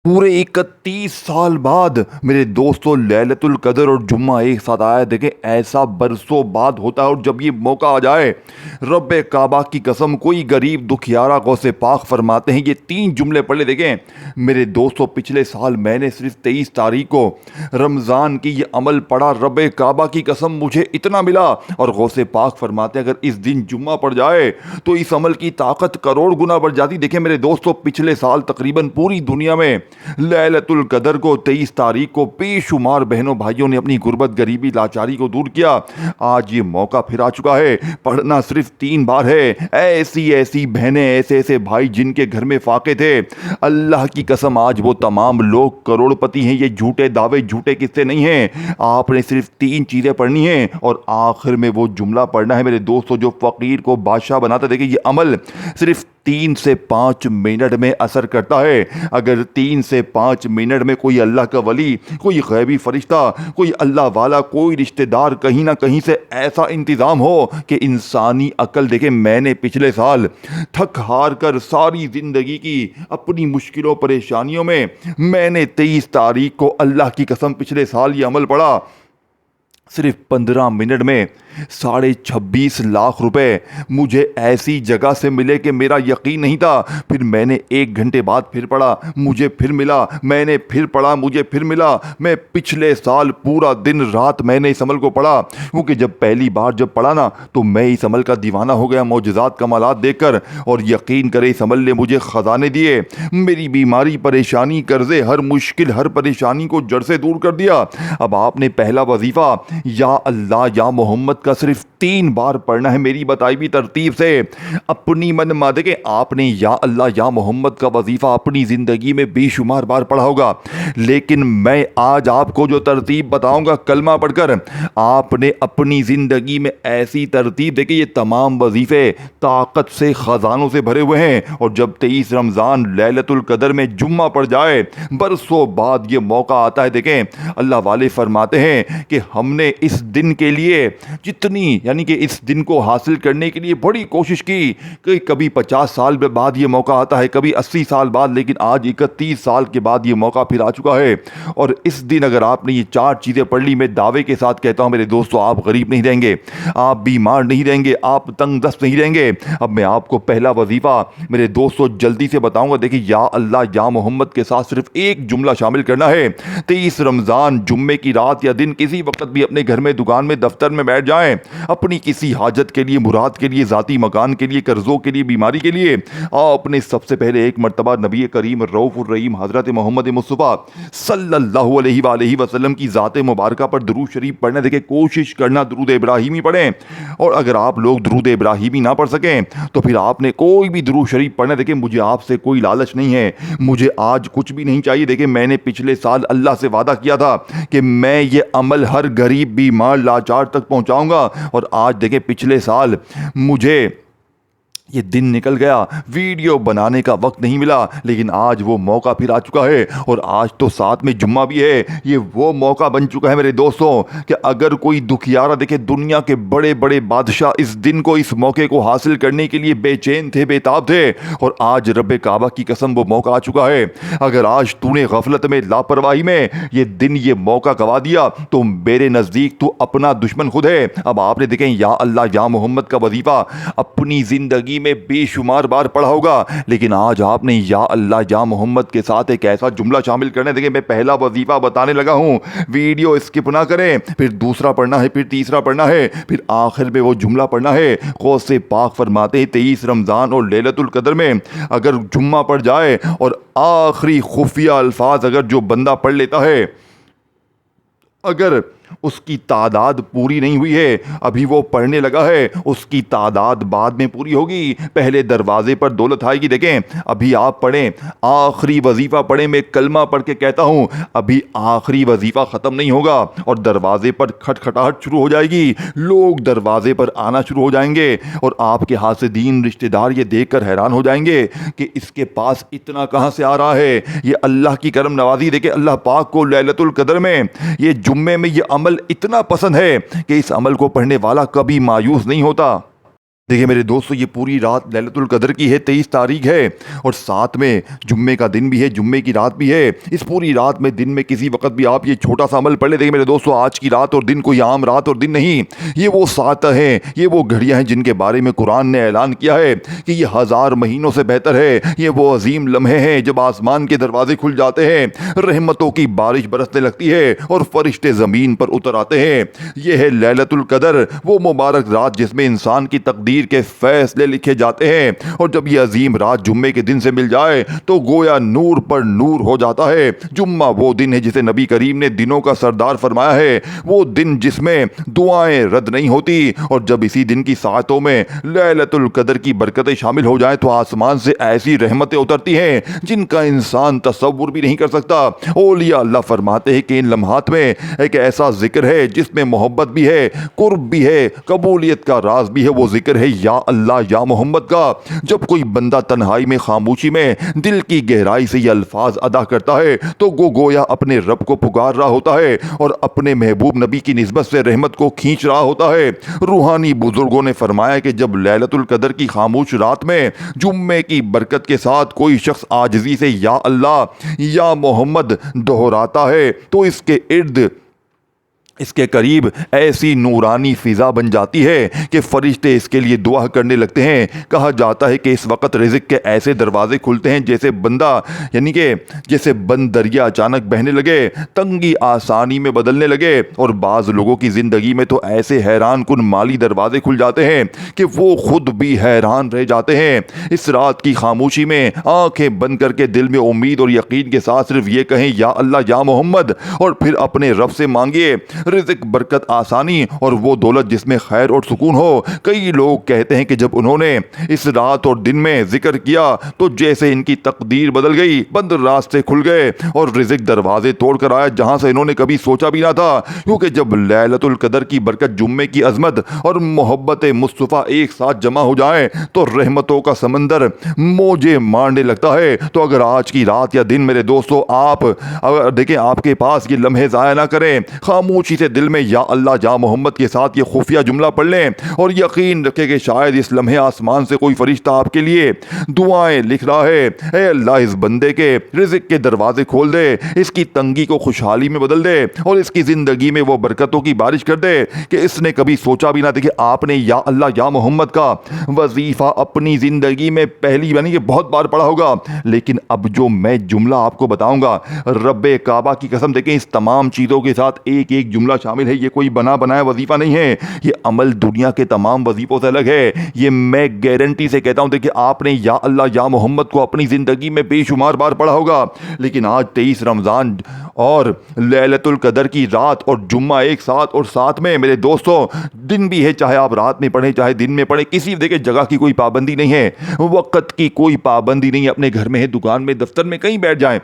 پورے 31 سال بعد میرے دوستوں ليلۃ القدر اور جمعہ ایک ساتھ آیا. دیکھیں ایسا برسوں بعد ہوتا ہے, اور جب یہ موقع آ جائے رب کعبہ کی قسم کوئی غریب دکھیارا غوث پاک فرماتے ہیں یہ 3 جملے پڑھ لے. دیکھیں میرے دوستوں پچھلے سال میں نے صرف 23 تاریخ کو رمضان کی یہ عمل پڑھا, رب کعبہ کی قسم مجھے اتنا ملا. اور غوث پاک فرماتے ہیں اگر اس دن جمعہ پڑ جائے تو اس عمل کی طاقت کروڑ گنا بڑھ جاتی. دیکھیں میرے دوستوں پچھلے سال تقریباً پوری دنیا میں ليلۃ القدر کو 23 تاریخ کو بے شمار بہنوں بھائیوں نے اپنی غربت غریبی لاچاری کو دور کیا. آج یہ موقع پھر آ چکا ہے. پڑھنا صرف 3 بار ہے. ایسی بہنیں ایسے بھائی جن کے گھر میں فاقے تھے, اللہ کی قسم آج وہ تمام لوگ کروڑ پتی ہیں. یہ جھوٹے دعوے جھوٹے قصے نہیں ہیں. آپ نے صرف 3 چیزیں پڑھنی ہیں اور آخر میں وہ جملہ پڑھنا ہے میرے دوستوں جو فقیر کو بادشاہ بناتا. دیکھیں یہ عمل صرف 3 سے 5 منٹ میں اثر کرتا ہے. اگر 3 سے 5 منٹ میں کوئی اللہ کا ولی, کوئی غیبی فرشتہ, کوئی اللہ والا, کوئی رشتہ دار کہیں نہ کہیں سے ایسا انتظام ہو کہ انسانی عقل. دیکھیں میں نے پچھلے سال تھک ہار کر ساری زندگی کی اپنی مشکلوں پریشانیوں میں نے 23 تاریخ کو اللہ کی قسم پچھلے سال یہ عمل پڑھا. صرف 15 منٹ میں 26.5 لاکھ روپے مجھے ایسی جگہ سے ملے کہ میرا یقین نہیں تھا. پھر میں نے 1 گھنٹے بعد پھر پڑھا, مجھے پھر ملا. میں نے پھر پڑھا, مجھے پھر ملا. میں پچھلے سال پورا دن رات میں نے اس عمل کو پڑھا, کیونکہ جب پہلی بار جب پڑھا نا تو میں اس عمل کا دیوانہ ہو گیا معجزات کمالات دیکھ کر. اور یقین کرے اس عمل نے مجھے خزانے دیے, میری بیماری پریشانی قرضے ہر مشکل ہر پریشانی کو جڑ سے دور کر دیا. اب آپ نے پہلا وظیفہ یا اللہ یا محمد کا صرف 3 بار پڑھنا ہے میری بتائی ہوئی ترتیب سے. اپنی من مادے کہ آپ نے یا اللہ یا محمد کا وظیفہ اپنی زندگی میں بے شمار بار پڑھا ہوگا, لیکن میں آج آپ کو جو ترتیب بتاؤں گا کلمہ پڑھ کر آپ نے اپنی زندگی میں ایسی ترتیب دیکھیں. یہ تمام وظیفے طاقت سے خزانوں سے بھرے ہوئے ہیں. اور جب 23 رمضان ليلۃ القدر میں جمعہ پڑ جائے برسوں بعد یہ موقع آتا ہے. دیکھیں اللہ والے فرماتے ہیں کہ ہم نے اس دن کے لیے جتنی یعنی کہ اس دن کو حاصل کرنے کے لیے بڑی کوشش کی کہ کبھی 50 سال بعد یہ موقع آتا ہے, کبھی 80 سال بعد, لیکن آج 31 سال کے بعد یہ موقع پھر آ چکا ہے. اور اس دن اگر آپ نے یہ 4 چیزیں پڑھ لی, میں دعوے کے ساتھ کہتا ہوں میرے دوستوں آپ غریب نہیں رہیں گے, آپ بیمار نہیں رہیں گے, آپ تنگ دست نہیں رہیں گے. اب میں آپ کو پہلا وظیفہ میرے دوستوں جلدی سے بتاؤں گا. دیکھیں یا اللہ یا محمد کے ساتھ صرف ایک جملہ شامل کرنا ہے. 23 رمضان جمعے کی رات یا دن کسی وقت بھی اپنے گھر میں, دکان میں, دفتر میں بیٹھ جائیں, اپنی کسی حاجت کے لیے, مراد کے لیے, ذاتی مکان کے لیے, قرضوں کے لیے, بیماری کے لیے آپ نے سب سے پہلے ایک مرتبہ نبی کریم رؤوف الرحیم حضرت محمد مصطفیٰ صلی اللہ علیہ وآلہ وسلم کی ذات مبارکہ پر درود شریف پڑھنا. دیکھیں کوشش کرنا درود ابراہیمی پڑھیں, اور اگر آپ لوگ درود ابراہیمی نہ پڑھ سکیں تو پھر آپ نے کوئی بھی درود شریف پڑھنا. دیکھیں مجھے آپ سے کوئی لالچ نہیں ہے, مجھے آج کچھ بھی نہیں چاہیے. دیکھیں میں نے پچھلے سال اللہ سے وعدہ کیا تھا کہ میں یہ عمل ہر غریب بیمار لاچار تک پہنچاؤں گا, اور آج دیکھیں پچھلے سال مجھے یہ دن نکل گیا, ویڈیو بنانے کا وقت نہیں ملا, لیکن آج وہ موقع پھر آ چکا ہے. اور آج تو ساتھ میں جمعہ بھی ہے. یہ وہ موقع بن چکا ہے میرے دوستوں کہ اگر کوئی دکھیارا, دیکھیں دنیا کے بڑے بڑے بادشاہ اس دن کو, اس موقع کو حاصل کرنے کے لیے بے چین تھے, بے تاب تھے, اور آج رب کعبہ کی قسم وہ موقع آ چکا ہے. اگر آج تو نے غفلت میں, لاپرواہی میں یہ دن یہ موقع گوا دیا تو میرے نزدیک تو اپنا دشمن خود ہے. اب آپ نے دیکھیں یا اللہ یا محمد کا وظیفہ اپنی زندگی میں بے شمار بار پڑھا ہوگا, لیکن آج آپ نے یا اللہ یا محمد کے ساتھ ایک ایسا جملہ شامل کرنا ہے. دیکھیں میں پہلا وظیفہ بتانے لگا ہوں, ویڈیو اسکپ نہ کریں, پھر دوسرا پڑھنا ہے, پھر تیسرا پڑھنا ہے, پھر آخر میں وہ جملہ پڑھنا ہے. غوث پاک فرماتے ہیں 23 رمضان اور ليلۃ القدر میں اگر جمعہ پڑ جائے اور آخری خفیہ الفاظ اگر جو بندہ پڑھ لیتا ہے, اگر اس کی تعداد پوری نہیں ہوئی ہے, ابھی وہ پڑھنے لگا ہے, اس کی تعداد بعد میں پوری ہوگی, پہلے دروازے پر دولت آئے گی. دیکھیں ابھی آپ پڑھیں, آخری وظیفہ پڑھیں, میں کلمہ پڑھ کے کہتا ہوں ابھی آخری وظیفہ ختم نہیں ہوگا اور دروازے پر کھٹکھٹاہٹ شروع ہو جائے گی, لوگ دروازے پر آنا شروع ہو جائیں گے, اور آپ کے ہاتھ سے دین رشتہ دار یہ دیکھ کر حیران ہو جائیں گے کہ اس کے پاس اتنا کہاں سے آ رہا ہے. یہ اللہ کی کرم نوازی. دیکھیں اللہ پاک کو ليلۃ القدر میں یہ جمعے میں یہ عمل اتنا پسند ہے کہ اس عمل کو پڑھنے والا کبھی مایوس نہیں ہوتا. دیکھیں میرے دوستو، یہ پوری رات لیلۃ القدر کی ہے، 23 تاریخ ہے، اور ساتھ میں جمعے کا دن بھی ہے، جمعے کی رات بھی ہے۔ اس پوری رات میں دن میں کسی وقت بھی آپ یہ چھوٹا سا عمل پڑھ لیں۔ دیکھیں میرے دوستو، آج کی رات اور دن کوئی عام رات اور دن نہیں، یہ وہ ساعتیں ہیں، یہ وہ گھڑیاں ہیں جن کے بارے میں قرآن نے اعلان کیا ہے کہ یہ 1000 مہینوں سے بہتر ہے۔ یہ وہ عظیم لمحے ہیں جب آسمان کے دروازے کھل جاتے ہیں، رحمتوں کی بارش برسنے لگتی ہے اور فرشتے زمین پر اتر آتے ہیں۔ یہ ہے لیلۃ القدر، وہ مبارک رات جس میں انسان کی تقدیر کے فیصلے لکھے جاتے ہیں، اور جب یہ عظیم رات جمعے کے دن سے مل جائے تو گویا نور پر نور ہو جاتا ہے۔ جمعہ وہ دن ہے جسے نبی کریم نے دنوں کا سردار فرمایا ہے، وہ دن جس میں دعائیں رد نہیں ہوتی، اور جب اسی دن کی ساعتوں میں لیلۃ القدر کی برکتیں شامل ہو جائیں تو آسمان سے ایسی رحمتیں اترتی ہیں جن کا انسان تصور بھی نہیں کر سکتا۔ اولیاء اللہ فرماتے ہیں کہ ان لمحات میں ایک ایسا ذکر ہے جس میں محبت بھی ہے، قرب بھی ہے، قبولیت کا راز بھی ہے۔ وہ ذکر ہے یا اللہ یا محمد کا۔ جب کوئی بندہ تنہائی میں، خاموشی میں دل کی گہرائی سے یہ الفاظ ادا کرتا ہے تو گویا اپنے رب کو پکار رہا ہوتا ہے اور اپنے محبوب نبی کی نسبت سے رحمت کو کھینچ رہا ہوتا ہے۔ روحانی بزرگوں نے فرمایا کہ جب لیلۃ القدر کی خاموش رات میں جمعے کی برکت کے ساتھ کوئی شخص عاجزی سے یا اللہ یا محمد دہراتا ہے تو اس کے قریب ایسی نورانی فضا بن جاتی ہے کہ فرشتے اس کے لیے دعا کرنے لگتے ہیں۔ کہا جاتا ہے کہ اس وقت رزق کے ایسے دروازے کھلتے ہیں جیسے جیسے بند دریا اچانک بہنے لگے، تنگی آسانی میں بدلنے لگے، اور بعض لوگوں کی زندگی میں تو ایسے حیران کن مالی دروازے کھل جاتے ہیں کہ وہ خود بھی حیران رہ جاتے ہیں۔ اس رات کی خاموشی میں آنکھیں بند کر کے دل میں امید اور یقین کے ساتھ صرف یہ کہیں یا اللہ یا محمد، اور پھر اپنے رب سے مانگیے رزق، برکت، آسانی اور وہ دولت جس میں خیر اور سکون ہو۔ کئی لوگ کہتے ہیں کہ جب انہوں نے اس رات اور دن میں ذکر کیا تو جیسے ان کی تقدیر بدل گئی، بند راستے کھل گئے اور رزق دروازے توڑ کر آیا جہاں سے انہوں نے کبھی سوچا بھی نہ تھا۔ کیونکہ جب لیلۃ القدر کی برکت، جمعے کی عظمت اور محبت مصطفیٰ ایک ساتھ جمع ہو جائیں تو رحمتوں کا سمندر موجیں مارنے لگتا ہے۔ تو اگر آج کی رات یا دن میرے دوستو آپ دیکھیں آپ کے پاس یہ لمحے ضائع نہ کریں، خاموشی سے دل میں یا اللہ یا محمد کے ساتھ یہ خفیہ جملہ پڑھ لیں اور یقین رکھیں کہ شاید اس لمحے آسمان سے کوئی فرشتہ آپ کے لیے دعائیں لکھ رہا ہے۔ اے اللہ، اس بندے کے رزق کے دروازے کھول دے، اس کی تنگی کو خوشحالی میں بدل دے اور اس کی زندگی میں وہ برکتوں کی بارش کر دے کہ اس نے کبھی سوچا بھی نہ تھا۔ کہ آپ نے یا اللہ یا محمد کا وظیفہ اپنی زندگی میں پہلی کہ بہت بار پڑھا ہوگا، لیکن اب جو میں جملہ آپ کو بتاؤں گا، رب کعبہ کی قسم، دیکھیں اس تمام چیزوں کے ساتھ ایک ایک جملہ شامل ہے۔ یہ کوئی بنایا وظیفہ نہیں ہے، یہ عمل دنیا کے تمام وظیفوں سے الگ ہے۔ یہ میں گارنٹی سے کہتا ہوں، دیکھیں آپ نے یا اللہ یا محمد کو اپنی زندگی میں بے شمار بار پڑھا ہوگا، لیکن آج 23 رمضان اور لیلۃ القدر کی رات اور جمعہ ایک ساتھ، اور ساتھ میں میرے دوستوں دن بھی ہے، چاہے آپ رات میں پڑھیں چاہے دن میں پڑھیں، کسی دیکھیں جگہ کی کوئی پابندی نہیں ہے، وقت کی کوئی پابندی نہیں ہے، اپنے گھر میں ہے، دکان میں، دفتر میں، کہیں بیٹھ جائیں،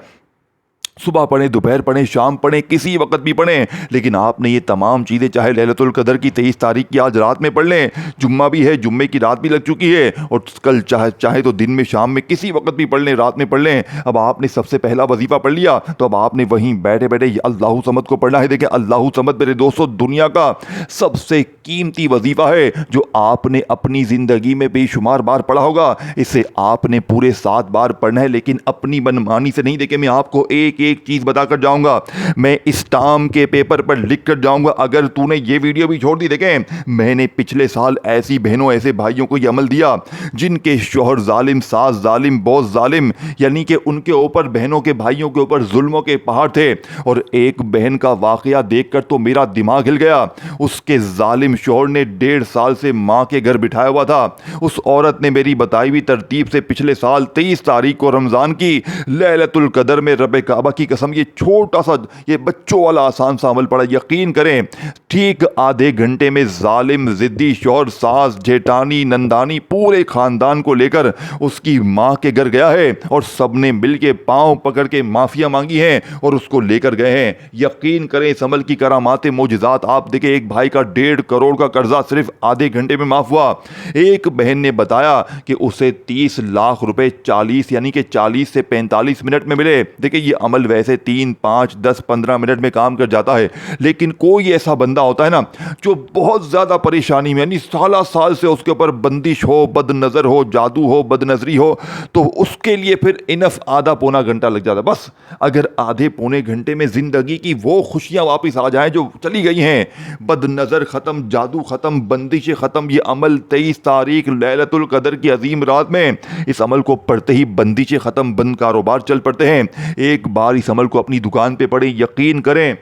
صبح پڑھیں، دوپہر پڑھیں، شام پڑھیں، کسی وقت بھی پڑھیں، لیکن آپ نے یہ تمام چیزیں چاہے لیلۃ القدر کی 23 تاریخ کی آج رات میں پڑھ لیں، جمعہ بھی ہے، جمعے کی رات بھی لگ چکی ہے، اور کل چاہے تو دن میں، شام میں، کسی وقت بھی پڑھ لیں، رات میں پڑھ لیں۔ اب آپ نے سب سے پہلا وظیفہ پڑھ لیا تو اب آپ نے وہیں بیٹھے بیٹھے اللہ صمد کو پڑھنا ہے۔ دیکھیں اللہ صمد میرے دوستوں دنیا کا سب سے قیمتی وظیفہ ہے جو آپ نے اپنی زندگی میں بے شمار بار پڑھا ہوگا۔ اسے آپ نے پورے 7 بار پڑھنا ہے، لیکن اپنی منمانی سے نہیں۔ دیکھیں میں آپ کو ایک چیز بتا کر جاؤں گا، میں اسٹام کے پیپر پر لکھ کر جاؤں گا اگر تو نے یہ ویڈیو بھی چھوڑ دی۔ دیکھیں میں نے پچھلے سال ایسی بہنوں، ایسے بھائیوں کو یہ عمل دیا جن کے شوہر ظالم، ساس ظالم، بہت ظالم، یعنی کہ ان کے اوپر، بہنوں کے، بھائیوں کے اوپر ظلموں کے پہاڑ تھے، اور ایک بہن کا واقعہ دیکھ کر تو میرا دماغ ہل گیا۔ اس کے ظالم شوہر نے 1.5 سال سے ماں کے گھر بٹھایا ہوا تھا۔ اس عورت نے میری بتائی ہوئی ترتیب سے پچھلے سال 23 تاریخ کو رمضان کی لیلۃ القدر میں رب کعبہ کی قسم یہ چھوٹا سا، یہ بچوں والا آسان سا عمل پڑا۔ یقین کریں ٹھیک آدھے گھنٹے میں ظالم، ضدی شوہر، ساس، جیٹانی، نندانی، پورے خاندان کو لے کر اس کی ماں کے گھر گیا ہے، اور سب نے مل کے پاؤں پکڑ کے معافیاں مانگی ہیں اور اس کو لے کر گئے ہیں۔ یقین کریں اس عمل کی کرامات، معجزات آپ دیکھیں۔ ایک بھائی کا 1.5 کروڑ کا قرضہ صرف آدھے گھنٹے میں معاف ہوا۔ ایک بہن نے بتایا کہ اسے 30 لاکھ روپے 40 سے 45 منٹ میں ملے۔ دیکھیں یہ عمل عمل ویسے 3 5 10 15 منٹ میں کام کر جاتا ہے، لیکن کوئی ایسا بندہ ہوتا ہے نا جو بہت زیادہ پریشانی میں، یعنی سالہ سال سے اس کے اوپر بندش ہو، بد نظر ہو، جادو ہو، بد نظری ہو، تو اس کے لیے پھر انف آدھا پونا گھنٹہ لگ جاتا ہے۔ بس اگر آدھے پونے گھنٹے میں زندگی کی وہ خوشیاں واپس آ جائیں جو چلی گئی ہیں، بد نظر ختم، جادو ختم، بندش ختم، یہ عمل 23 تاریخ لیلۃ القدر کی عظیم رات میں اس عمل کو پڑھتے ہی بندشیں ختم، بند کاروبار چل پڑتے ہیں۔ ایک بار اس عمل کو اپنی دکان پہ پڑھیں، یقین کریں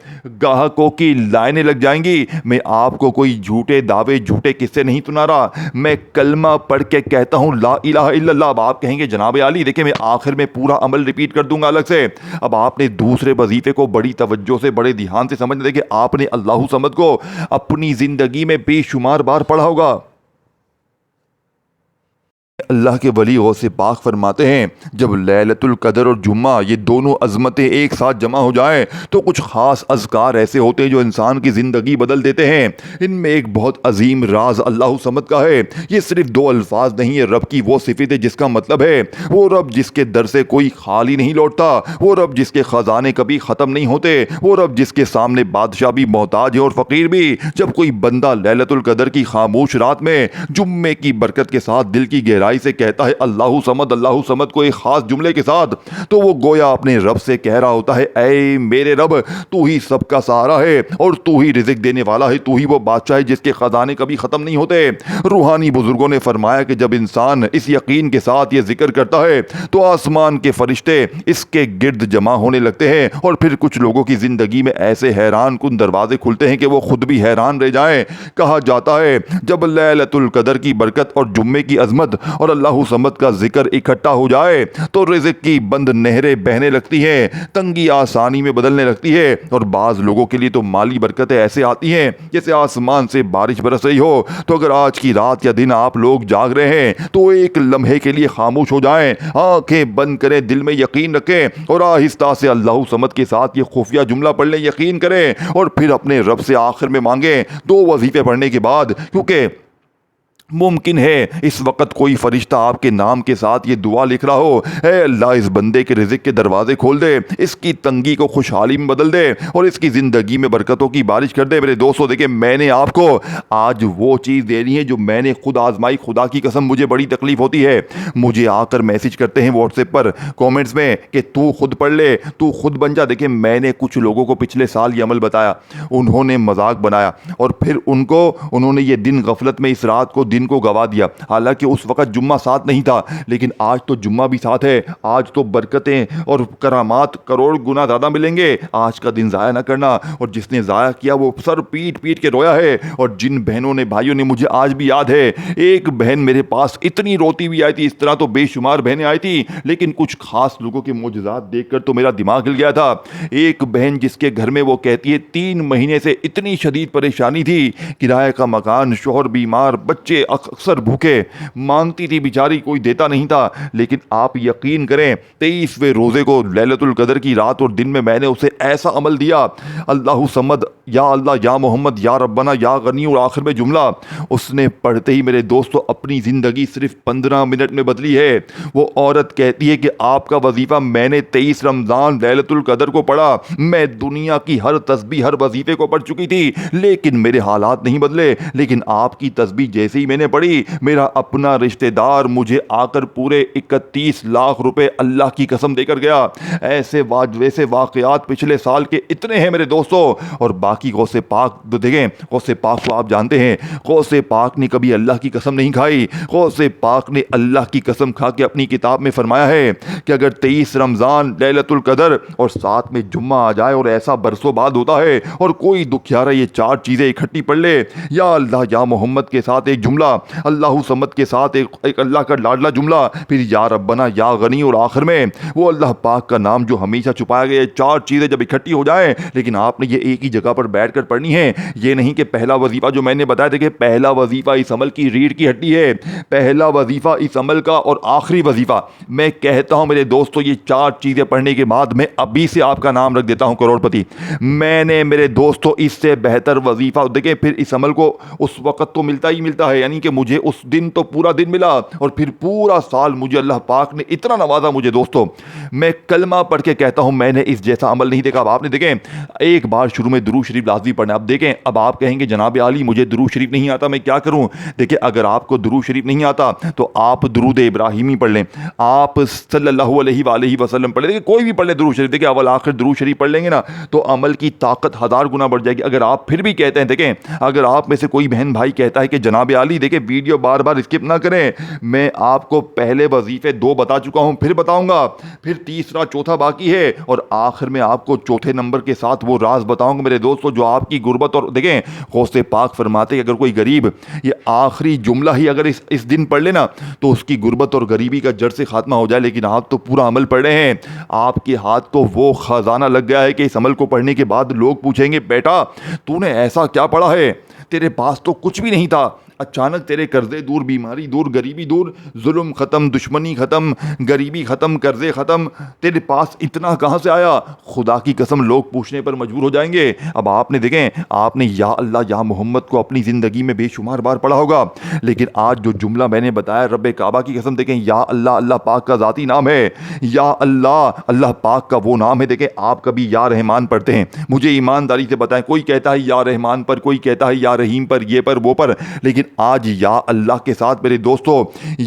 گاہکوں کی لائنیں لگ جائیں گی۔ میں آپ کو کوئی جھوٹے دعوے، جھوٹے قصے نہیں سنا رہا، میں کلمہ پڑھ کے کہتا ہوں لا الہ الا اللہ۔ اب آپ کہیں گے جناب عالی دیکھیں میں آخر میں پورا عمل ریپیٹ کر دوں گا الگ سے۔ اب آپ نے دوسرے وظیفے کو بڑی توجہ سے، بڑے دھیان سے سمجھنا ہے کہ آپ نے اللہ صمد کو اپنی زندگی میں بے شمار بار پڑھا ہوگا۔ اللہ کے ولی غوث پاک فرماتے ہیں جب لیلۃ القدر اور جمعہ یہ دونوں عظمتیں ایک ساتھ جمع ہو جائیں تو کچھ خاص اذکار ایسے ہوتے ہیں جو انسان کی زندگی بدل دیتے ہیں۔ ان میں ایک بہت عظیم راز اللہ صمد کا ہے۔ یہ صرف 2 الفاظ نہیں ہے، رب کی وہ صفت ہے جس کا مطلب ہے وہ رب جس کے در سے کوئی خالی نہیں لوٹتا، وہ رب جس کے خزانے کبھی ختم نہیں ہوتے، وہ رب جس کے سامنے بادشاہ بھی محتاج ہے اور فقیر بھی۔ جب کوئی بندہ لیلۃ القدر کی خاموش رات میں جمعے کی برکت کے ساتھ دل کی گہرائی سے کہتا ہے اللہ صمد کو ایک خاص جملے کے ساتھ، تو وہ گویا اپنے رب سے کہہ رہا ہوتا ہے اے میرے رب تو ہی سب کا سہارا ہے اور تو ہی رزق دینے والا ہے، تو ہی وہ بادشاہ ہے جس کے خزانے کبھی ختم نہیں ہوتے۔ روحانی بزرگوں نے فرمایا کہ جب انسان اس یقین کے ساتھ یہ ذکر کرتا ہے تو آسمان کے فرشتے اس کے گرد جمع ہونے لگتے ہیں، اور پھر کچھ لوگوں کی زندگی میں ایسے حیران کن دروازے کھلتے ہیں کہ وہ خود بھی حیران رہ جائیں۔ کہا جاتا ہے جب لیلۃ القدر کی برکت اور جمعے کی عظمت اور اللہ صمد کا ذکر اکٹھا ہو جائے تو رزق کی بند نہریں بہنے لگتی ہیں، تنگی آسانی میں بدلنے لگتی ہے، اور بعض لوگوں کے لیے تو مالی برکتیں ایسے آتی ہیں جیسے آسمان سے بارش برس رہی ہو۔ تو اگر آج کی رات یا دن آپ لوگ جاگ رہے ہیں تو ایک لمحے کے لیے خاموش ہو جائیں، آنکھیں بند کریں، دل میں یقین رکھیں اور آہستہ سے اللہ صمد کے ساتھ یہ خفیہ جملہ پڑھ لیں، یقین کریں، اور پھر اپنے رب سے آخر میں مانگیں 2 وظیفے پڑھنے کے بعد، کیونکہ ممکن ہے اس وقت کوئی فرشتہ آپ کے نام کے ساتھ یہ دعا لکھ رہا ہو اے اللہ اس بندے کے رزق کے دروازے کھول دے، اس کی تنگی کو خوشحالی میں بدل دے اور اس کی زندگی میں برکتوں کی بارش کر دے۔ میرے دوستو دیکھیں میں نے آپ کو آج وہ چیز دینی ہے جو میں نے خود آزمائی، خدا کی قسم مجھے بڑی تکلیف ہوتی ہے، مجھے آ کر میسج کرتے ہیں واٹس ایپ پر کومنٹس میں کہ تو خود پڑھ لے، تو خود بن جا۔ دیکھیں میں نے کچھ لوگوں کو پچھلے سال یہ عمل بتایا، انہوں نے مذاق بنایا اور پھر انہوں نے یہ دن غفلت میں اس رات کو کو گوا دیا، حالانکہ اس وقت جمعہ ساتھ نہیں تھا، لیکن آج تو جمعہ بھی ساتھ ہے، آج تو برکتیں اور کرامات کروڑ گنا زیادہ ملیں گے۔ آج کا دن ضائع نہ کرنا، اور جس نے ضائع کیا وہ سر پیٹ پیٹ کے رویا ہے۔ اور جن بہنوں نے، بھائیوں نے، مجھے آج بھی یاد ہے ایک بہن میرے پاس اتنی روتی ہوئی آئی تھی، اس طرح تو بے شمار بہنیں آئی تھی، لیکن کچھ خاص لوگوں کے معجزات دیکھ کر تو میرا دماغ ہل گیا تھا۔ ایک بہن جس کے گھر میں وہ کہتی ہے 3 مہینے سے اتنی شدید پریشانی تھی، کرایہ کا مکان، شوہر بیمار، بچے اکثر بھوکے، مانگتی تھی بیچاری، کوئی دیتا نہیں تھا، لیکن آپ یقین کریں 23ویں روزے کو لیلۃ القدر کی رات اور دن میں نے اسے ایسا عمل دیا، اللہ صمد، یا اللہ، یا محمد، یا ربنا، یا غنی، اور آخر میں جملہ اس نے پڑھتے ہی میرے دوستو اپنی زندگی صرف 15 منٹ میں بدلی ہے۔ وہ عورت کہتی ہے کہ آپ کا وظیفہ میں نے 23 رمضان لیلۃ القدر کو پڑھا، میں دنیا کی ہر تسبیح، ہر وظیفے کو پڑھ چکی تھی، لیکن میرے حالات نہیں بدلے، لیکن آپ کی تسبیح جیسے ہی میں نے پڑھی، میرا اپنا رشتہ دار مجھے آ کر پورے 31 لاکھ روپے اللہ کی قسم دے کر گیا۔ ویسے واقعات پچھلے سال کے اتنے ہیں میرے دوستو، اور باقی غوث پاک دیکھیں، غوث پاک کو آپ جانتے ہیں، غوث پاک نے کبھی اللہ کی قسم نہیں کھائی، غوث پاک نے اللہ کی قسم کھا کے اپنی کتاب میں فرمایا ہے کہ اگر 23 رمضان لیلۃ القدر اور ساتھ میں جمعہ آ جائے اور ایسا برسوں بعد ہوتا ہے اور کوئی دکھیارا یہ 4 چیزیں اکٹھی پڑھ لے، یا اللہ، یا محمد کے ساتھ ایک جملہ، اللہ صمد کے ساتھ ایک اللہ کا لاڈلا جملہ، پھر یا ربنا، یا غنی، اور آخر میں وہ اللہ پاک کا نام جو ہمیشہ چھپایا گیا، 4 چیزیں جب اکٹھی ہو جائیں، لیکن آپ نے یہ ایک ہی جگہ پر بیٹھ کر پڑھنی ہے۔ یہ نہیں کہ پہلا وظیفہ جو میں نے بتایا تھا کہ پہلا وظیفہ اس عمل کی ریڑھ کی ہڈی ہے، پہلا وظیفہ اس عمل کا اور آخری وظیفہ، میں کہتا ہوں میرے دوستو یہ 4 چیزیں پڑھنے کے بعد میں ابھی سے آپ کا نام رکھ دیتا ہوں کروڑ پتی۔ میں نے میرے دوستو اس سے بہتر وظیفہ، دیکھیں پھر اس عمل کو اس وقت تو ملتا ہی ملتا ہے، یعنی यानी कि मुझे उस दिन तो पूरा दिन मिला और फिर पूरा साल मुझे अल्लाह पाक ने इतना नवाजा मुझे दोस्तों, मैं कलमा पढ़ के कहता हूँ मैंने इस जैसा अमल नहीं देखा। अब आपने देखें, एक बार शुरू में दुरूद शरीफ लाजमी पढ़ना। अब देखें, अब आप कहेंगे जनाब आली मुझे दुरूद शरीफ नहीं आता, मैं क्या करूँ? देखिए, अगर आपको दुरूद शरीफ नहीं आता तो आप दुरूद इब्राहिमी पढ़ लें, आप सल्लल्लाहु अलैहि वसल्लम पढ़ लें, कोई भी पढ़ लें दुरूद शरीफ। देखिए, अवल आखिर दुरूद शरीफ पढ़ लेंगे ना तो अमल की ताकत 1000 गुना बढ़ जाएगी। अगर आप फिर भी कहते हैं, देखें, अगर आप में से कोई बहन भाई कहता है कि जनाब आली देखिए वीडियो बार बार स्किप ना करें, मैं आपको पहले वजीफे 2 बता चुका हूं, फिर बताऊंगा, फिर तीसरा चौथा बाकी है और आखिर में आपको चौथे नंबर के साथ वो राज बताऊंगा मेरे दोस्तों जो आपकी गुर्बत और देखें गौसे पाक फरमाते कि अगर कोई गरीब ये आखिरी जुमला ही अगर इस दिन पढ़ लेना तो उसकी गुर्बत और गरीबी का जड़ से खात्मा हो जाए। लेकिन आप तो पूरा अमल पढ़ रहे हैं, आपके हाथ तो वो खजाना लग गया है कि इस अमल को पढ़ने के बाद लोग पूछेंगे बेटा तूने ऐसा क्या पढ़ा है, तेरे पास तो कुछ भी नहीं था, अचानक तेरे कर्जे दूर, बीमारी दूर, गरीबी दूर, जुल्म ख़त्म, दुश्मनी ख़त्म, गरीबी ख़त्म, कर्जे ख़त्म, तेरे पास इतना कहाँ से आया? खुदा की कसम लोग पूछने पर मजबूर हो जाएंगे। अब आपने देखें, आपने या अल्लाह या मोहम्मद को अपनी ज़िंदगी में बेशुमार बार पढ़ा होगा, लेकिन आज जो जुमला मैंने बताया रब काबा की कसम, देखें या अल्लाह अल्लाह पाक का ज़ाती नाम है, या अल्लाह अल्लाह पाक का वो नाम है। देखें, आप कभी या रहमान पढ़ते हैं? मुझे ईमानदारी से बताएं, कोई कहता है या रहमान पर, कोई कहता है या रहीम पर, ये पर वो पर, लेकिन आज या अल्लाह के साथ मेरे दोस्तों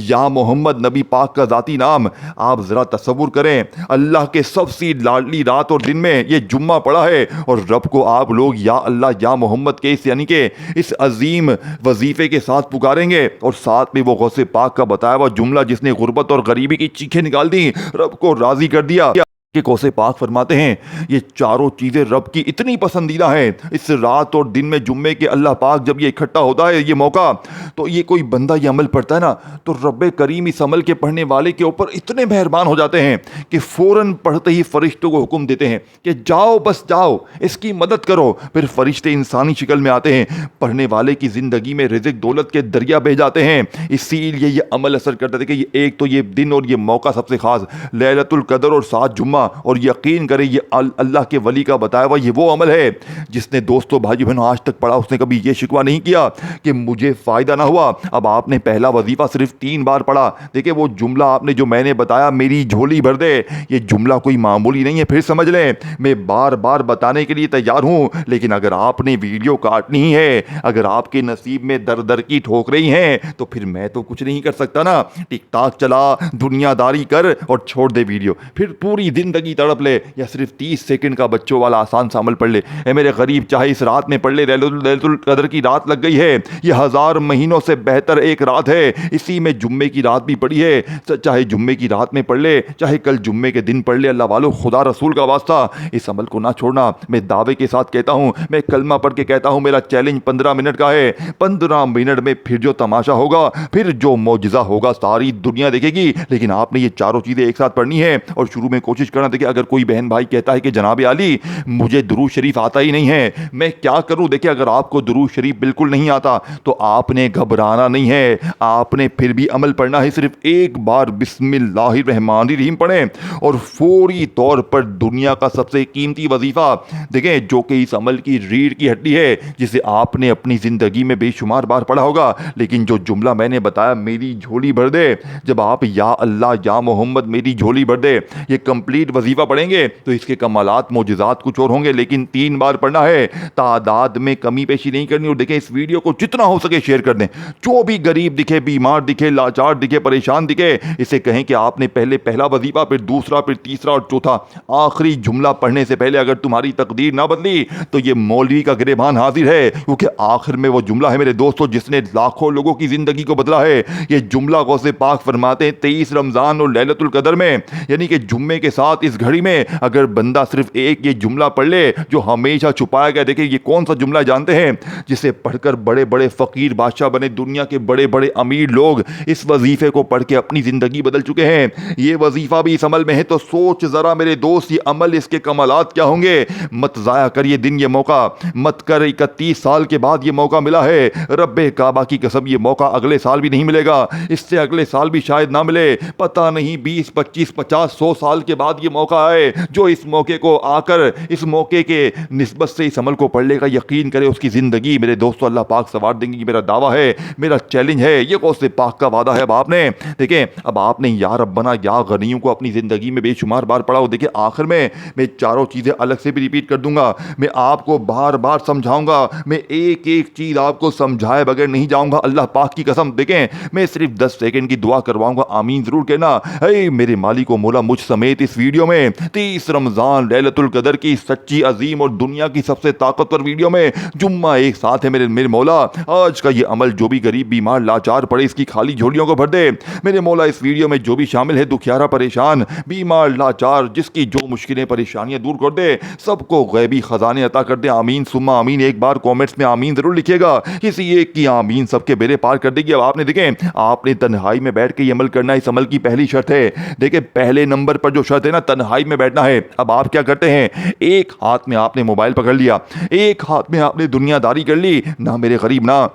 या मोहम्मद नबी पाक का ज़ाती नाम, आप ज़रा तसव्वुर करें अल्लाह के सबसे लाडली रात और दिन में ये जुम्मा पड़ा है और रब को आप लोग या अल्लाह या मोहम्मद के इस यानी कि इस अजीम वजीफे के साथ पुकारेंगे और साथ में वो गौसे पाक का बताया हुआ जुमला जिसने गुर्बत और गरीबी की चीखें निकाल दी, रब को राज़ी कर दिया। कि गौसे पाक फरमाते हैं ये चारों चीज़ें रब की इतनी पसंदीदा हैं, इस रात और दिन में जुम्मे के अल्लाह पाक जब ये इकट्ठा होता है ये मौका, तो ये कोई बंदा ये अमल पढ़ता है ना तो रब करीम इस अमल के पढ़ने वाले के ऊपर इतने मेहरबान हो जाते हैं कि फ़ौरन पढ़ते ही फरिश्तों को हुक्म देते हैं कि जाओ बस जाओ इसकी मदद करो। फिर फरिश्ते इंसानी शक्ल में आते हैं, पढ़ने वाले की ज़िंदगी में रिज़्क़ दौलत के दरिया बह जाते हैं। इसीलिए ये अमल असर करता है कि ये एक तो ये दिन और ये मौका सबसे ख़ास लैलतुल क़द्र और 7 जुम्मा, और यकीन करें ये अल्लाह के वली का बताया हुआ ये वो अमल है जिसने दोस्तों भाई बहनों आज तक पढ़ा, उसने कभी ये शिकवा नहीं किया कि मुझे फ़ायदा ना हुआ। अब आपने पहला वजीफ़ा सिर्फ 3 बार पढ़ा, देखिए वो जुमला आपने जो मैंने बताया मेरी झोली भर दे, ये जुमला कोई मामूली नहीं है। फिर समझ लें, मैं बार बार बताने के लिए तैयार हूँ, लेकिन अगर आपने वीडियो काटनी ही है, अगर आपके नसीब में दर दर की ठोकरें ही हैं तो फिर मैं तो कुछ नहीं कर सकता ना। टिक टाक चला, दुनियादारी कर और छोड़ दे वीडियो, फिर पूरी ज़िंदगी तड़प ले, या सिर्फ 30 सेकंड का बच्चों वाला आसान सा अमल पढ़ ले। ए मेरे गरीब, चाहे इस रात में पढ़ ले, लैलतुल कदर की रात लग गई है, ये 1000 महीनों से बेहतर एक रात है, इसी में जुम्मे की रात भी पड़ी है, चाहे जुम्मे की रात में पढ़ ले, चाहे कल जुम्मे के दिन पढ़ ले। अल्लाह वालों, खुदा रसूल का वास्ता इस अमल को ना छोड़ना। मैं दावे के साथ कहता हूँ, मैं कलमा पढ़ के कहता हूँ, मेरा चैलेंज 15 मिनट का है। 15 मिनट में फिर जो तमाशा होगा, फिर जो मौजज़ा होगा सारी दुनिया देखेगी। लेकिन आपने ये चारों चीज़ें एक साथ पढ़नी है और शुरू में कोशिश करना। देखिए, अगर कोई बहन भाई कहता है कि जनाब आली मुझे दुरूद शरीफ आता ही नहीं है, मैं क्या करूं? देखिए, अगर आपको दुरूद शरीफ बिल्कुल नहीं आता तो आपने घबराना नहीं है, आपने फिर भी अमल पढ़ना है। सिर्फ एक बार बिस्मिल्लाहिर्रहमानिर्रहीम पढ़ें और फौरी तौर पर दुनिया का सबसे कीमती वजीफा देखें, जो कि इस अमल की रीढ़ की हड्डी है, जिसे आपने अपनी ज़िंदगी में बेशुमार बार पढ़ा होगा। लेकिन जो जुमला मैंने बताया मेरी झोली भर दे, जब आप या अल्लाह या मोहम्मद मेरी झोली भर दे ये कंप्लीट वजीफा पढ़ेंगे तो इसके कमालात मौजज़ात कुछ और होंगे। लेकिन 3 बार पढ़ना है, तादाद में कमी पेशी नहीं करनी। और देखें, इस वीडियो को जितना हो सके शेयर कर दें, जो भी गरीब दिखे, बीमार दिखे, लाचार दिखे, परेशान दिखे, इसे कहें कि आपने पहले पहला वजीफा, फिर दूसरा, फिर तीसरा और चौथा आखिरी जुमला पढ़ने से पहले अगर तुम्हारी तकदीर ना बदली तो ये मौलवी का गिरेबान हाजिर है, क्योंकि आखिर में वो जुमला है मेरे दोस्तों जिसने लाखों लोगों की जिंदगी को बदला है। ये जुमला गौसे पाक फरमाते हैं 23 रमज़ान और लैलतुल कदर में, यानी कि जुम्मे के साथ इस घड़ी में अगर बंदा सिर्फ एक ये जुमला पढ़ ले जो हमेशा छुपाया गया। देखिए, ये कौन सा जुमला जानते हैं जिसे पढ़कर बड़े बड़े फकीर बादशाह बने, दुनिया के बड़े बड़े अमीर लोग इस वजीफे को पढ़ के अपनी जिंदगी बदल चुके हैं। ये वजीफा भी इस अमल में है, तो सोच जरा मेरे दोस्त ये अमल, इसके कमालात क्या होंगे। मत जाया कर ये दिन, ये मौका मत कर। 31 साल के बाद ये मौका मिला है, रब्बे काबा की कसम ये मौका अगले साल भी नहीं मिलेगा, इससे अगले साल भी शायद ना मिले, पता नहीं 20, 25, 50, 100 साल के बाद ये मौका आए, जो इस मौके को आकर इस मौके के निस्बत से इस अमल को पढ़ लेगा, यकीन करे उसकी ज़िंदगी मेरे दोस्तों अल्लाह पाक सवार देंगे। ये मेरा दावा है, मेरा चैलेंज है, ये गौसे पाक का वादा है। अब आपने देखें, अब आपने या रब्बना या गनियों को अपनी ज़िंदगी में बेशुमार बार पढ़ा हो। देखिए आखिर में मैं चारों चीज़ें अलग से भी रिपीट कर दूंगा, मैं आपको बार बार समझाऊंगा, मैं एक एक चीज़ आपको समझाए बगैर नहीं जाऊंगा, अल्लाह पाक की कसम। देखें मैं सिर्फ 10 सेकंड की दुआ करवाऊंगा, आमीन ज़रूर कहना। हे मेरे मालिक व मौला, मुझ समेत इस वीडियो में 30 रमज़ान लैलतुल कदर की सच्ची अजीम और दुनिया की सबसे ताकतवर वीडियो में जुम्मा एक साथ है। मेरे मेरे मौला आज का ये अमल जो भी गरीब बीमार लाचार पड़े इसकी खाली झोलियों को भर दे। मेरे मौला इस वीडियो में जो भी शामिल है दुखियारा परेशान बीमार लाचार जिसकी जो मुश्किलें परेशानियां दूर कर दे, सबको गैबी खजाने अता कर दे। आमीन सुम्मा आमीन। एक बार कमेंट्स में आमीन जरूर लिखिएगा, किसी एक की आमीन सबके बेड़े पार कर देगी। अब आपने देखें, आपने तन्हाई में बैठ के ये अमल करना, इस अमल की पहली शर्त है। देखिए पहले नंबर पर जो शर्त है ना, तन्हाई में बैठना है। अब आप क्या करते हैं, एक हाथ में आपने मोबाइल पकड़ लिया, एक हाथ में आपने दुनियादारी कर ली ना। मेरे गरीब ना,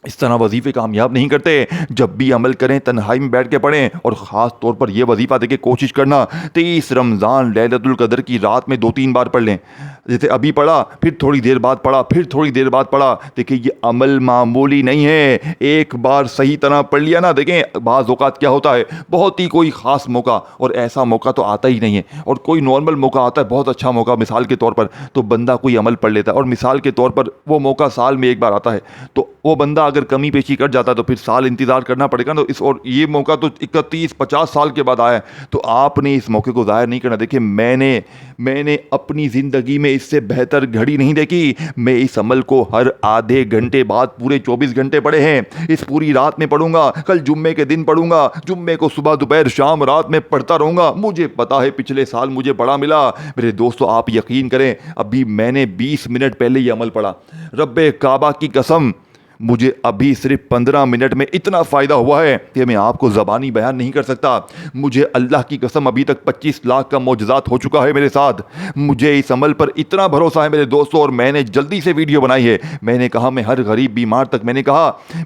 इस तरह वजीफे कामयाब नहीं करते। जब भी अमल करें तन्हाई में बैठ के पढ़ें, और ख़ास तौर पर यह वजीफ़ा देखिए कोशिश करना 23 रमज़ान लैलतुल कदर की रात में 2-3 बार पढ़ लें। जैसे अभी पढ़ा, फिर थोड़ी देर बाद पढ़ा, फिर थोड़ी देर बाद पढ़ा। देखिए ये अमल मामूली नहीं है, एक बार सही तरह पढ़ लिया ना। देखें बाज़ औक़ात क्या होता है, बहुत ही कोई ख़ास मौका, और ऐसा मौका तो आता ही नहीं है, और कोई नॉर्मल मौका आता है बहुत अच्छा मौका मिसाल के तौर पर, तो बंदा कोई अमल पढ़ लेता है, और मिसाल के तौर पर वो मौका साल में एक बार आता है, तो वो बंदा अगर कमी पेशी कर जाता तो फिर साल इंतज़ार करना पड़ेगा ना। इस और ये मौका तो 31-50 साल के बाद आया है, तो आपने इस मौके को ज़ाहिर नहीं करना। देखिए मैंने अपनी ज़िंदगी में इससे बेहतर घड़ी नहीं देखी। मैं इस अमल को हर आधे घंटे बाद पूरे 24 घंटे पढ़े हैं। इस पूरी रात में पढ़ूंगा, कल जुम्मे के दिन पढ़ूंगा, जुम्मे को सुबह दोपहर शाम रात में पढ़ता रहूंगा। मुझे पता है पिछले साल मुझे बड़ा मिला। मेरे दोस्तों आप यकीन करें, अभी मैंने 20 मिनट पहले ये अमल पढ़ा, रब्बे काबा की कसम मुझे अभी सिर्फ 15 मिनट में इतना फ़ायदा हुआ है कि मैं आपको ज़बानी बयान नहीं कर सकता। मुझे अल्लाह की कसम अभी तक 25 लाख का मौजज़ात हो चुका है मेरे साथ। मुझे इस अमल पर इतना भरोसा है मेरे दोस्तों, और मैंने जल्दी से वीडियो बनाई है। मैंने कहा मैं हर गरीब बीमार तक,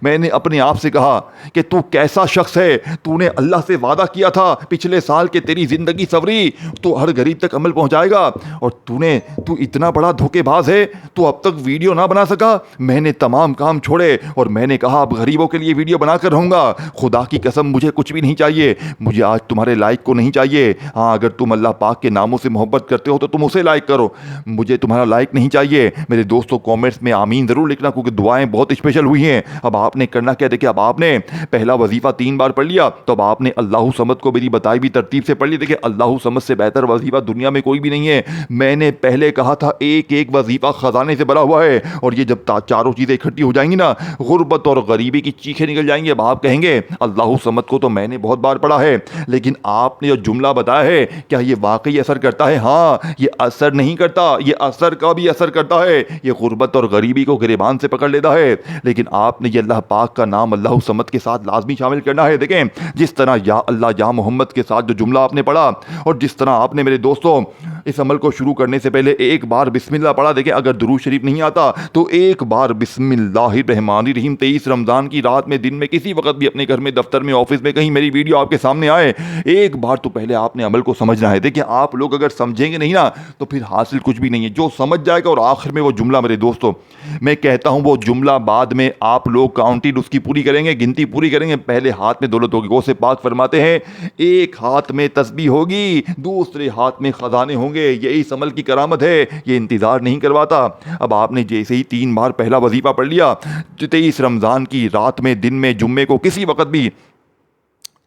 मैंने अपने आप से कहा कि तू कैसा शख्स है, तूने अल्लाह से वादा किया था पिछले साल के तेरी ज़िंदगी सवरी तो हर गरीब तक अमल पहुँचाएगा, और तू इतना बड़ा धोखेबाज है, तू अब तक वीडियो ना बना सका। मैंने तमाम काम छोड़े और मैंने कहा अब गरीबों के लिए वीडियो बनाकर रहूंगा। खुदा की कसम मुझे कुछ भी नहीं चाहिए, मुझे आज तुम्हारे लाइक को नहीं चाहिए। हाँ अगर तुम अल्लाह पाक के नामों से मोहब्बत करते हो तो तुम उसे लाइक करो, मुझे तुम्हारा लाइक नहीं चाहिए। मेरे दोस्तों कमेंट्स में आमीन ज़रूर लिखना, क्योंकि दुआएं बहुत स्पेशल हुई हैं। अब आपने करना क्या, देखिए अब आपने पहला वजीफ़ा 3 बार पढ़ लिया, तो अब आपने अल्लाहु समद को मेरी बताई भी तरतीब से पढ़ ली। देखिए अल्लाहु समद से बेहतर वजीफ़ा दुनिया में कोई भी नहीं है। मैंने पहले कहा था एक एक वजीफ़ा ख़जाने से भरा हुआ है, और ये जब चारों चीज़ें इकट्ठी हो जाएंगी ना, गुर्बत और गरीबी की चीखें निकल जाएंगी। अब आप कहेंगे अल्लाहु समद को तो मैंने बहुत बार पढ़ा है, लेकिन आपने जो जुमला बताया है क्या ये वाकई असर करता है? हाँ ये असर नहीं करता, ये असर का भी असर करता है, ये गुर्बत और गरीबी को गिरेबान से पकड़ लेता है। लेकिन आपने ये अल्लाह पाक का नाम अल्लाहु समद के साथ लाजमी शामिल करना है। देखें जिस तरह या अल्लाह या मोहम्मद के साथ जो जुमला आपने पढ़ा, और जिस तरह आपने मेरे दोस्तों इस अमल को शुरू करने से पहले एक बार बिस्मिल्लाह पढ़ा। देखें अगर दुरूद शरीफ नहीं आता तो एक बार बिस्मिल्लाहिर्रहमानिर्रहीम 23 रमज़ान की रात में, दिन में, किसी वक्त भी अपने घर में, दफ्तर में, ऑफिस में, कहीं मेरी वीडियो आपके सामने आए, एक बार तो पहले आपने अमल को समझना है। देखिए आप लोग अगर समझेंगे नहीं ना तो फिर हासिल कुछ भी नहीं है। जो समझ जाएगा और आखिर में वो जुमला, मेरे दोस्तों मैं कहता हूँ वो जुमला बाद में आप लोग काउंटिंग उसकी पूरी करेंगे, गिनती पूरी करेंगे। पहले हाथ में दौलत होगी। गौसे पाक फरमाते हैं एक हाथ में तस्बीह होगी, दूसरे हाथ में खजाने होंगे। ये इस अमल की करामत है, ये इंतजार नहीं करवाता। अब आपने जैसे ही 3 बार पहला वजीफा पढ़ लिया 23 रमज़ान की रात में, दिन में, जुम्मे को, किसी वक्त भी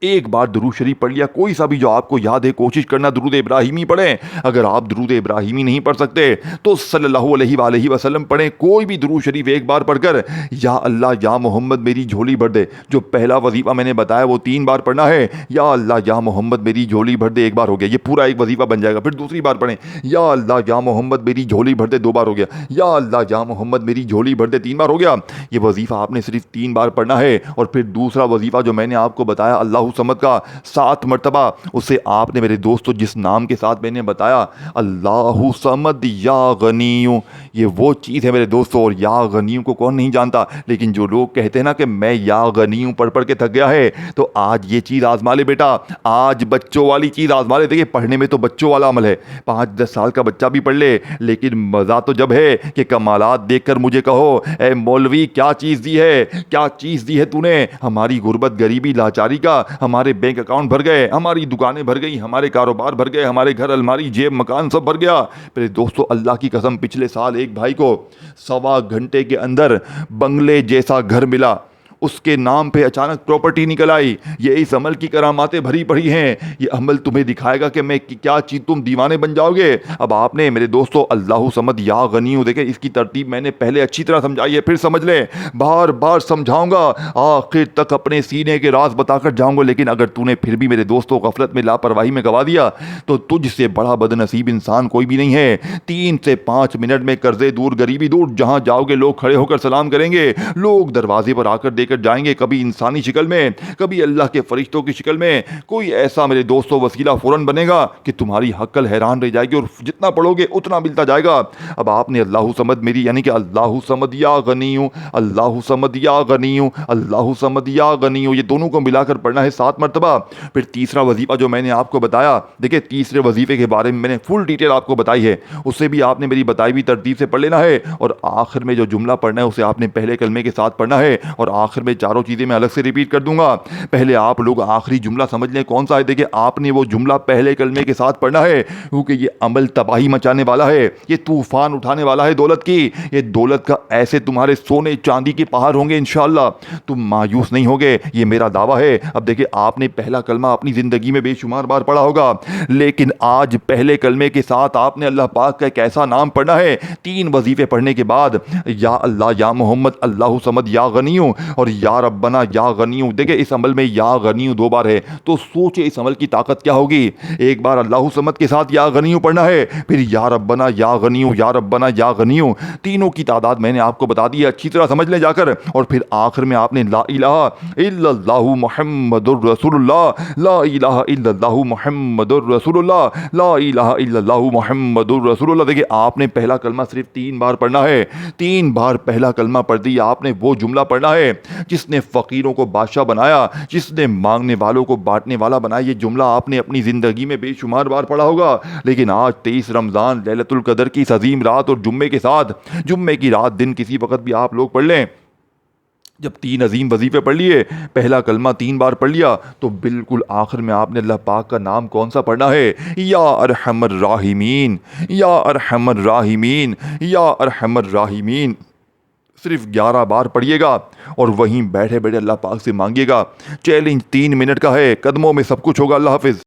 एक बार दुरूद शरीफ पढ़ लिया, कोई सा भी जो आपको याद है, कोशिश करना दुरूद इब्राहिमी पढ़ें। अगर आप दुरूद इब्राहिमी नहीं पढ़ सकते तो सल्लल्लाहु अलैहि वसल्लम पढ़ें। कोई भी दुरूद शरीफ एक बार पढ़कर या अल्लाह या मोहम्मद मेरी झोली भर दे, जो पहला वजीफ़ा मैंने बताया वो 3 बार पढ़ना है। या अल्लाह या मोहम्मद मेरी झोली भर दे, एक बार हो गया, ये पूरा एक वजीफ़ा बन जाएगा। फिर दूसरी बार पढ़ें या अल्लाह या मोहम्मद मेरी झोली भर दे, 2 बार हो गया। या अल्लाह या मोहम्मद मेरी झोली भर दे, 3 बार हो गया। ये वजीफ़ा आपने सिर्फ 3 बार पढ़ना है। और फिर दूसरा वजीफ़ा जो मैंने आपको बताया अल्लाहु समद का 7 मरतबा। उससे आपने मेरे दोस्तों जिस नाम के साथ मैंने बताया अल्लाहु समद या गनीयु, ये वो चीज़ है मेरे दोस्तों। और या गनीयु को कौन नहीं जानता, लेकिन जो लोग कहते हैं ना कि मैं या गनीयु पढ़ पढ़ के थक गया है, तो आज ये चीज़ आजमा ले बेटा, आज बच्चों वाली चीज़ आजमा ले। देखिए पढ़ने में तो बच्चों वाला अमल है, 5-10 साल का बच्चा भी पढ़ ले, लेकिन मज़ा तो जब है कि कमालात देखकर मुझे कहो ए मौलवी क्या चीज़ दी है, क्या चीज़ दी है तूने। हमारी गुर्बत गरीबी लाचारी का हमारे बैंक अकाउंट भर गए, हमारी दुकानें भर गई, हमारे कारोबार भर गए, हमारे घर अलमारी जेब मकान सब भर गया। मेरे दोस्तों अल्लाह की कसम पिछले साल एक भाई को 1.25 घंटे के अंदर बंगले जैसा घर मिला, उसके नाम पे अचानक प्रॉपर्टी निकल आई। ये इस अमल की करामातें भरी पड़ी हैं। ये अमल तुम्हें दिखाएगा कि मैं क्या चीज़, तुम दीवाने बन जाओगे। अब आपने मेरे दोस्तों अल्लाहु समद या गनीयु, देखे इसकी तरतीब मैंने पहले अच्छी तरह समझाई है, फिर समझ ले, बार बार समझाऊंगा, आखिर तक अपने सीने के राज बताकर जाऊंगा। लेकिन अगर तूने फिर भी मेरे दोस्तों गफलत में लापरवाही में गवा दिया तो तुझसे बड़ा बदनसीब इंसान कोई भी नहीं है। 3 से 5 मिनट में कर्जे दूर, गरीबी दूर, जहां जाओगे लोग खड़े होकर सलाम करेंगे, लोग दरवाजे पर आकर देकर जाएंगे, कभी इंसानी शक्ल में, कभी अल्लाह के फरिश्तों की शक्ल में। कोई ऐसा मेरे दोस्तों वसीला फौरन बनेगा कि तुम्हारी हक्कल हैरान रह जाएगी और जितना पढ़ोगे उतना मिलता जाएगा। अब आपने अल्लाहु समद मेरी यानी कि अल्लाहु समद या गनीयु, अल्लाहु समद या गनीयु, अल्लाहु समद या गनीयु, ये दोनों को मिलाकर पढ़ना है 7 मरतबा। फिर तीसरा वजीफा जो मैंने आपको बताया, देखिए तीसरे वजीफे के बारे में मैंने फुल डिटेल आपको बताई है, उससे भी आपने मेरी बताई हुई तरतीब से पढ़ लेना है। और आखिर में जो जुमला पढ़ना है उसे आपने पहले कलमे के साथ पढ़ना है, और आखिर में चारों चीज़ें मैं अलग से रिपीट कर दूंगा। पहले आप लोग आखिरी जुमला समझ लें कौन सा है। देखिए आपने वो जुमला पहले कलमे के साथ पढ़ना है, क्योंकि ये अमल तबाही मचाने वाला है, ये तूफान उठाने वाला है दौलत की। ये दौलत का ऐसे तुम्हारे सोने चांदी के पहाड़ होंगे इंशाअल्लाह, तुम मायूस नहीं होगे, ये मेरा दावा है। अब देखिए आपने पहला कलमा अपनी ज़िंदगी में बेशुमार बार पढ़ा होगा, लेकिन आज पहले कलमे के साथ आपने अल्लाह पाक का एक ऐसा नाम पढ़ना है। 3 वजीफे पढ़ने के बाद या अल्लाह या मोहम्मद, अल्लाहु समद या गनीयु और या रब्बना या गनीयु। देखिए इस अमल में या गनीयु 2 बार है, तो सोचे इस अमल की ताकत क्या होगी। एक बार अल्लाहु समद के साथ या गनीयु पढ़ना है, फिर या रब्बना या गनीयु, या रब्बना या गनीयु, तीनों की तादाद मैंने आपको बता दी है, अच्छी तरह समझ ले जाकर। और फिर आखिर में आपने ला इलाहा इल्लल्लाहु मुहम्मदुर रसूलुल्लाह, ला इलाहा इल्लल्लाहु मुहम्मदुर रसूलुल्लाह, ला इलाहा इल्लल्लाहु मुहम्मदुर रसूलुल्लाह। देखिए आपने पहला कलमा सिर्फ 3 बार पढ़ना है। 3 बार पहला कलमा पढ़ दिया आपने, वो जुमला पढ़ना है जिसने फ़कीरों को बादशाह बनाया, जिसने मांगने वालों को बांटने वाला बनाया। ये जुमला आपने अपनी ज़िंदगी में बेशुमार बार पढ़ा होगा, लेकिन आज 23 रमज़ान लैलतुल कदर की इस अजीम रात और जुम्मे के साथ, जुम्मे की रात दिन किसी वक्त भी आप लोग पढ़ लें, जब 3 अजीम वजीफे पढ़ लिए, पहला कलमा 3 बार पढ़ लिया, तो बिल्कुल आखिर में आपने अल्लाह पाक का नाम कौन सा पढ़ना है, या अरहमर राहिमीन, या अरहमर राहिमीन, या अरहमर राहिमीन। सिर्फ 11 बार पढ़िएगा और वहीं बैठे बैठे अल्लाह पाक से मांगिएगा। चैलेंज 3 मिनट का है, कदमों में सब कुछ होगा। अल्लाह हाफिज़।